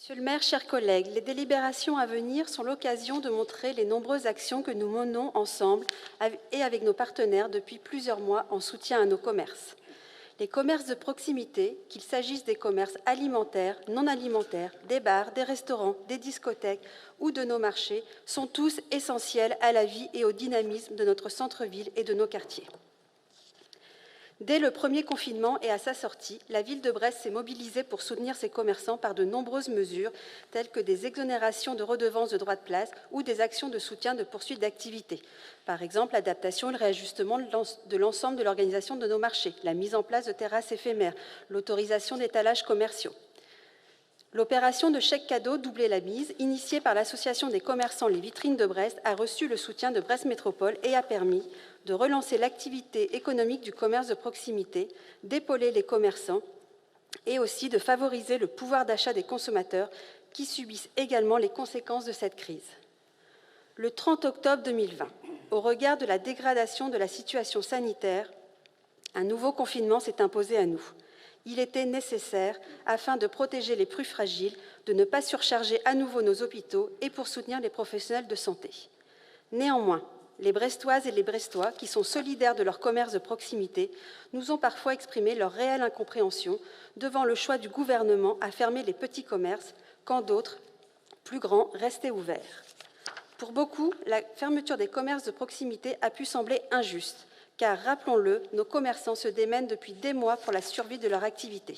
Monsieur le maire, chers collègues, les délibérations à venir sont l'occasion de montrer les nombreuses actions que nous menons ensemble et avec nos partenaires depuis plusieurs mois en soutien à nos commerces. Les commerces de proximité, qu'il s'agisse des commerces alimentaires, non alimentaires, des bars, des restaurants, des discothèques ou de nos marchés, sont tous essentiels à la vie et au dynamisme de notre centre-ville et de nos quartiers. Dès le premier confinement et à sa sortie, la ville de Brest s'est mobilisée pour soutenir ses commerçants par de nombreuses mesures, telles que des exonérations de redevances de droits de place ou des actions de soutien de poursuite d'activité. Par exemple, l'adaptation et le réajustement de l'ensemble de l'organisation de nos marchés, la mise en place de terrasses éphémères, l'autorisation d'étalages commerciaux. L'opération de chèque cadeau Doubler la mise, initiée par l'association des commerçants Les Vitrines de Brest, a reçu le soutien de Brest Métropole et a permis de relancer l'activité économique du commerce de proximité, d'épauler les commerçants et aussi de favoriser le pouvoir d'achat des consommateurs qui subissent également les conséquences de cette crise. Le 30 octobre 2020, au regard de la dégradation de la situation sanitaire, un nouveau confinement s'est imposé à nous. Il était nécessaire, afin de protéger les plus fragiles, de ne pas surcharger à nouveau nos hôpitaux et pour soutenir les professionnels de santé. Néanmoins, les Brestoises et les Brestois, qui sont solidaires de leur commerce de proximité, nous ont parfois exprimé leur réelle incompréhension devant le choix du gouvernement à fermer les petits commerces, quand d'autres, plus grands, restaient ouverts. Pour beaucoup, la fermeture des commerces de proximité a pu sembler injuste, car, rappelons-le, nos commerçants se démènent depuis des mois pour la survie de leur activité.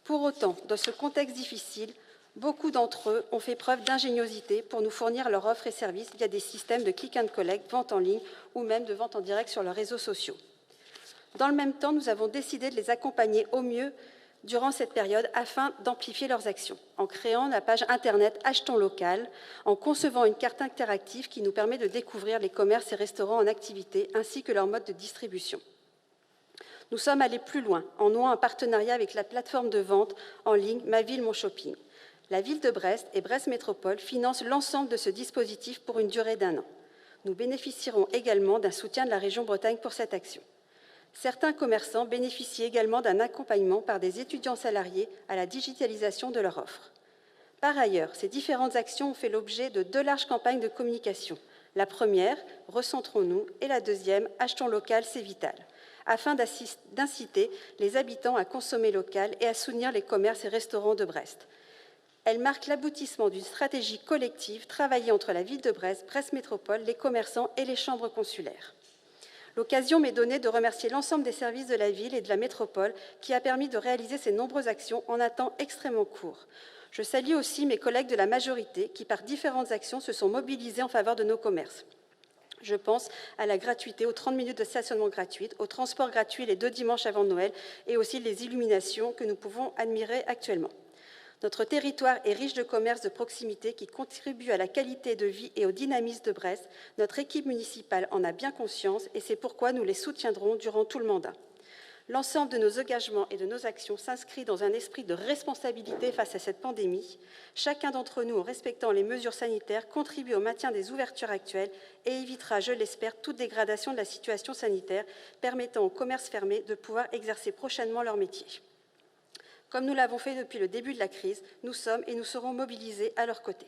Pour autant, dans ce contexte difficile, beaucoup d'entre eux ont fait preuve d'ingéniosité pour nous fournir leurs offres et services via des systèmes de click and collect, vente en ligne ou même de vente en direct sur leurs réseaux sociaux. Dans le même temps, nous avons décidé de les accompagner au mieux durant cette période afin d'amplifier leurs actions, en créant la page Internet Achetons local, en concevant une carte interactive qui nous permet de découvrir les commerces et restaurants en activité ainsi que leur mode de distribution. Nous sommes allés plus loin en nouant un partenariat avec la plateforme de vente en ligne Ma Ville, Mon Shopping. La ville de Brest et Brest Métropole financent l'ensemble de ce dispositif pour une durée d'1 an. Nous bénéficierons également d'un soutien de la région Bretagne pour cette action. Certains commerçants bénéficient également d'un accompagnement par des étudiants salariés à la digitalisation de leur offre. Par ailleurs, ces différentes actions ont fait l'objet de 2 larges campagnes de communication. La première, Recentrons-nous, et la deuxième, Achetons local, c'est vital, afin d'inciter les habitants à consommer local et à soutenir les commerces et restaurants de Brest. Elle marque l'aboutissement d'une stratégie collective travaillée entre la ville de Brest, Brest Métropole, les commerçants et les chambres consulaires. L'occasion m'est donnée de remercier l'ensemble des services de la ville et de la métropole qui a permis de réaliser ces nombreuses actions en un temps extrêmement court. Je salue aussi mes collègues de la majorité qui, par différentes actions, se sont mobilisés en faveur de nos commerces. Je pense à la gratuité, aux 30 minutes de stationnement gratuites, au transport gratuit les 2 dimanches avant Noël et aussi les illuminations que nous pouvons admirer actuellement. Notre territoire est riche de commerces de proximité qui contribuent à la qualité de vie et au dynamisme de Brest. Notre équipe municipale en a bien conscience et c'est pourquoi nous les soutiendrons durant tout le mandat. L'ensemble de nos engagements et de nos actions s'inscrit dans un esprit de responsabilité face à cette pandémie. Chacun d'entre nous, en respectant les mesures sanitaires, contribue au maintien des ouvertures actuelles et évitera, je l'espère, toute dégradation de la situation sanitaire, permettant aux commerces fermés de pouvoir exercer prochainement leur métier. Comme nous l'avons fait depuis le début de la crise, nous sommes et nous serons mobilisés à leurs côtés.